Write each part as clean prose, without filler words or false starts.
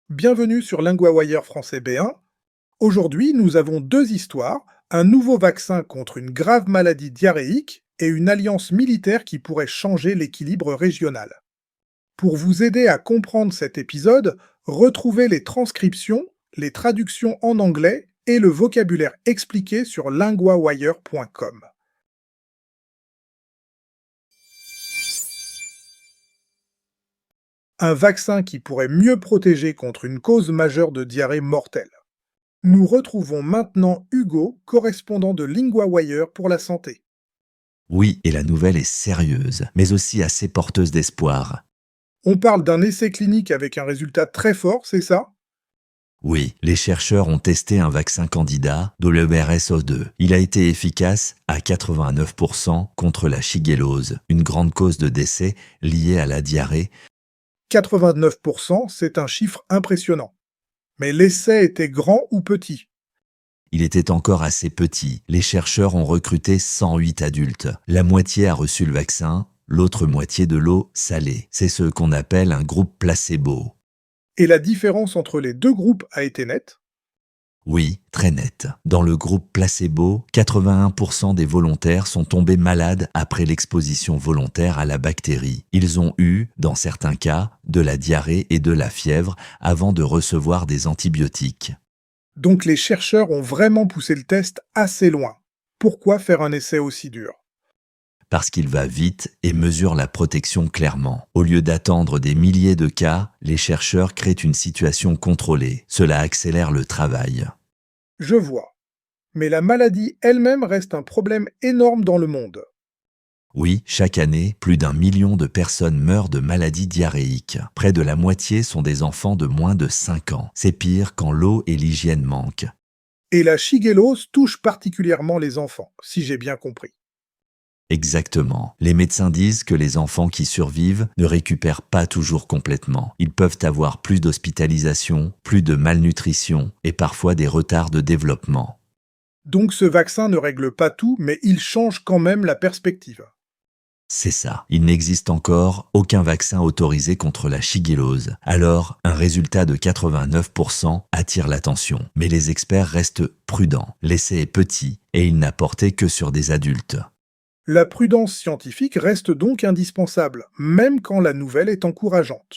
Bienvenue sur LinguaWire français B1. Aujourd'hui, nous avons deux histoires, un nouveau vaccin contre une grave maladie diarrhéique et une alliance militaire qui pourrait changer l'équilibre régional. Pour vous aider à comprendre cet épisode, retrouvez les transcriptions, les traductions en anglais et le vocabulaire expliqué sur linguawire.com. Un vaccin qui pourrait mieux protéger contre une cause majeure de diarrhée mortelle. Nous retrouvons maintenant Hugo, correspondant de LinguaWire pour la santé. Oui, et la nouvelle est sérieuse, mais aussi assez porteuse d'espoir. On parle d'un essai clinique avec un résultat très fort, c'est ça? Oui, les chercheurs ont testé un vaccin candidat, WRSO2. Il a été efficace à 89% contre la shigellose, une grande cause de décès liée à la diarrhée. 89%, c'est un chiffre impressionnant. Mais l'essai était grand ou petit? Il était encore assez petit. Les chercheurs ont recruté 108 adultes. La moitié a reçu le vaccin, l'autre moitié de l'eau salée. C'est ce qu'on appelle un groupe placebo. Et la différence entre les deux groupes a été nette? Oui, très net. Dans le groupe placebo, 81% des volontaires sont tombés malades après l'exposition volontaire à la bactérie. Ils ont eu, dans certains cas, de la diarrhée et de la fièvre avant de recevoir des antibiotiques. Donc les chercheurs ont vraiment poussé le test assez loin. Pourquoi faire un essai aussi dur? Parce qu'il va vite et mesure la protection clairement. Au lieu d'attendre des milliers de cas, les chercheurs créent une situation contrôlée. Cela accélère le travail. Je vois. Mais la maladie elle-même reste un problème énorme dans le monde. Oui, chaque année, plus d'1 million de personnes meurent de maladies diarrhéiques. Près de la moitié sont des enfants de moins de 5 ans. C'est pire quand l'eau et l'hygiène manquent. Et la shigellose touche particulièrement les enfants, si j'ai bien compris. Exactement. Les médecins disent que les enfants qui survivent ne récupèrent pas toujours complètement. Ils peuvent avoir plus d'hospitalisation, plus de malnutrition et parfois des retards de développement. Donc ce vaccin ne règle pas tout, mais il change quand même la perspective. C'est ça. Il n'existe encore aucun vaccin autorisé contre la shigellose. Alors, un résultat de 89% attire l'attention. Mais les experts restent prudents. L'essai est petit et il n'a porté que sur des adultes. La prudence scientifique reste donc indispensable, même quand la nouvelle est encourageante.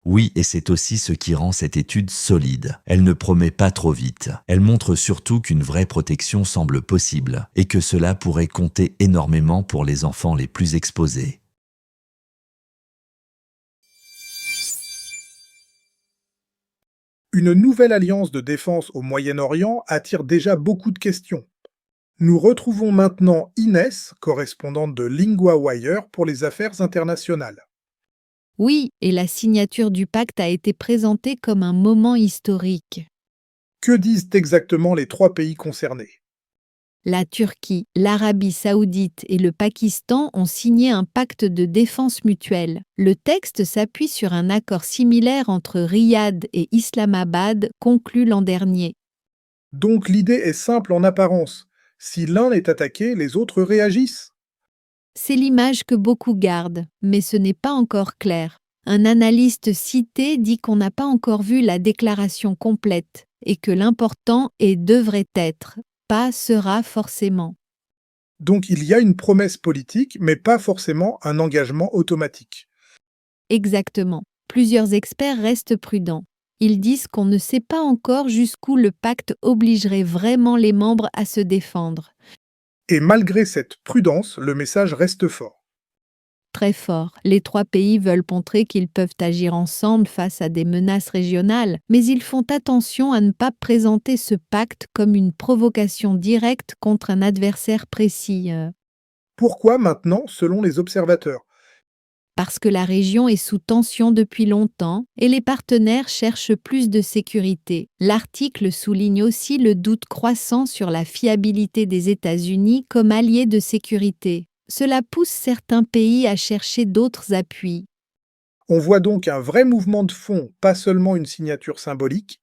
Oui, et c'est aussi ce qui rend cette étude solide. Elle ne promet pas trop vite. Elle montre surtout qu'une vraie protection semble possible et que cela pourrait compter énormément pour les enfants les plus exposés. Une nouvelle alliance de défense au Moyen-Orient attire déjà beaucoup de questions. Nous retrouvons maintenant Inès, correspondante de LinguaWire pour les affaires internationales. Oui, et la signature du pacte a été présentée comme un moment historique. Que disent exactement les trois pays concernés? La Turquie, l'Arabie saoudite et le Pakistan ont signé un pacte de défense mutuelle. Le texte s'appuie sur un accord similaire entre Riyad et Islamabad conclu l'an dernier. Donc l'idée est simple en apparence. Si l'un est attaqué, les autres réagissent. C'est l'image que beaucoup gardent, mais ce n'est pas encore clair. Un analyste cité dit qu'on n'a pas encore vu la déclaration complète et que l'important est devrait être, pas sera forcément. Donc il y a une promesse politique, mais pas forcément un engagement automatique. Exactement. Plusieurs experts restent prudents. Ils disent qu'on ne sait pas encore jusqu'où le pacte obligerait vraiment les membres à se défendre. Et malgré cette prudence, le message reste fort. Très fort. Les trois pays veulent montrer qu'ils peuvent agir ensemble face à des menaces régionales, mais ils font attention à ne pas présenter ce pacte comme une provocation directe contre un adversaire précis. Pourquoi maintenant, selon les observateurs? Parce que la région est sous tension depuis longtemps et les partenaires cherchent plus de sécurité. L'article souligne aussi le doute croissant sur la fiabilité des États-Unis comme alliés de sécurité. Cela pousse certains pays à chercher d'autres appuis. On voit donc un vrai mouvement de fond, pas seulement une signature symbolique.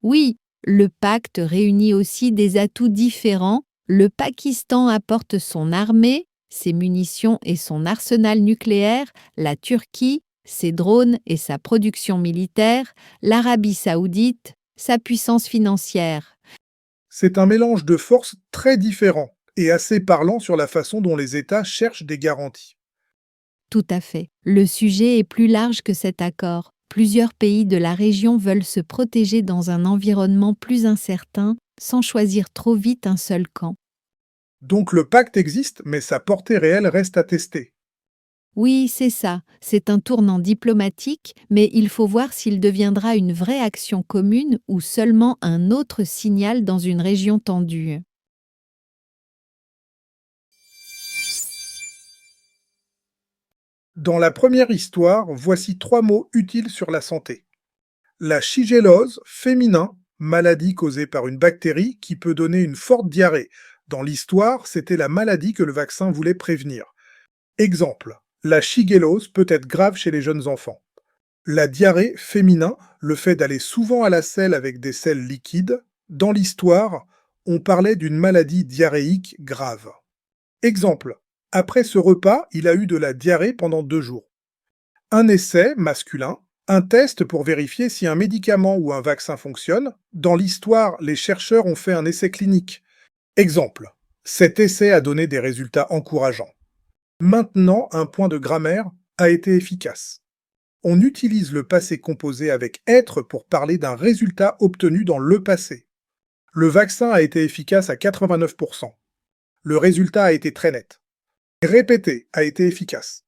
Oui, le pacte réunit aussi des atouts différents. Le Pakistan apporte son armée, ses munitions et son arsenal nucléaire, la Turquie ses drones et sa production militaire, l'Arabie saoudite, sa puissance financière. C'est un mélange de forces très différents et assez parlant sur la façon dont les États cherchent des garanties. Tout à fait. Le sujet est plus large que cet accord. Plusieurs pays de la région veulent se protéger dans un environnement plus incertain, sans choisir trop vite un seul camp. Donc le pacte existe, mais sa portée réelle reste à tester. Oui, c'est ça. C'est un tournant diplomatique, mais il faut voir s'il deviendra une vraie action commune ou seulement un autre signal dans une région tendue. Dans la première histoire, voici 3 mots utiles sur la santé. La shigellose, féminin, maladie causée par une bactérie qui peut donner une forte diarrhée. Dans l'histoire, c'était la maladie que le vaccin voulait prévenir. Exemple, la shigellose peut être grave chez les jeunes enfants. La diarrhée, féminin, le fait d'aller souvent à la selle avec des selles liquides. Dans l'histoire, on parlait d'une maladie diarrhéique grave. Exemple, après ce repas, il a eu de la diarrhée pendant 2 jours. Un essai, masculin, un test pour vérifier si un médicament ou un vaccin fonctionne. Dans l'histoire, les chercheurs ont fait un essai clinique. Exemple, cet essai a donné des résultats encourageants. Maintenant, un point de grammaire a été efficace. On utilise le passé composé avec être pour parler d'un résultat obtenu dans le passé. Le vaccin a été efficace à 89%. Le résultat a été très net. Répéter a été efficace.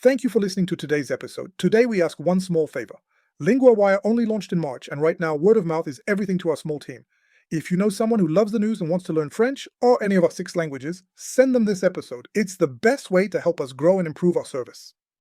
Thank you for listening to today's episode. Today we ask one small favor. LinguaWire only launched in March, and right now word of mouth is everything to our small team. If you know someone who loves the news and wants to learn French or any of our 6 languages, send them this episode. It's the best way to help us grow and improve our service.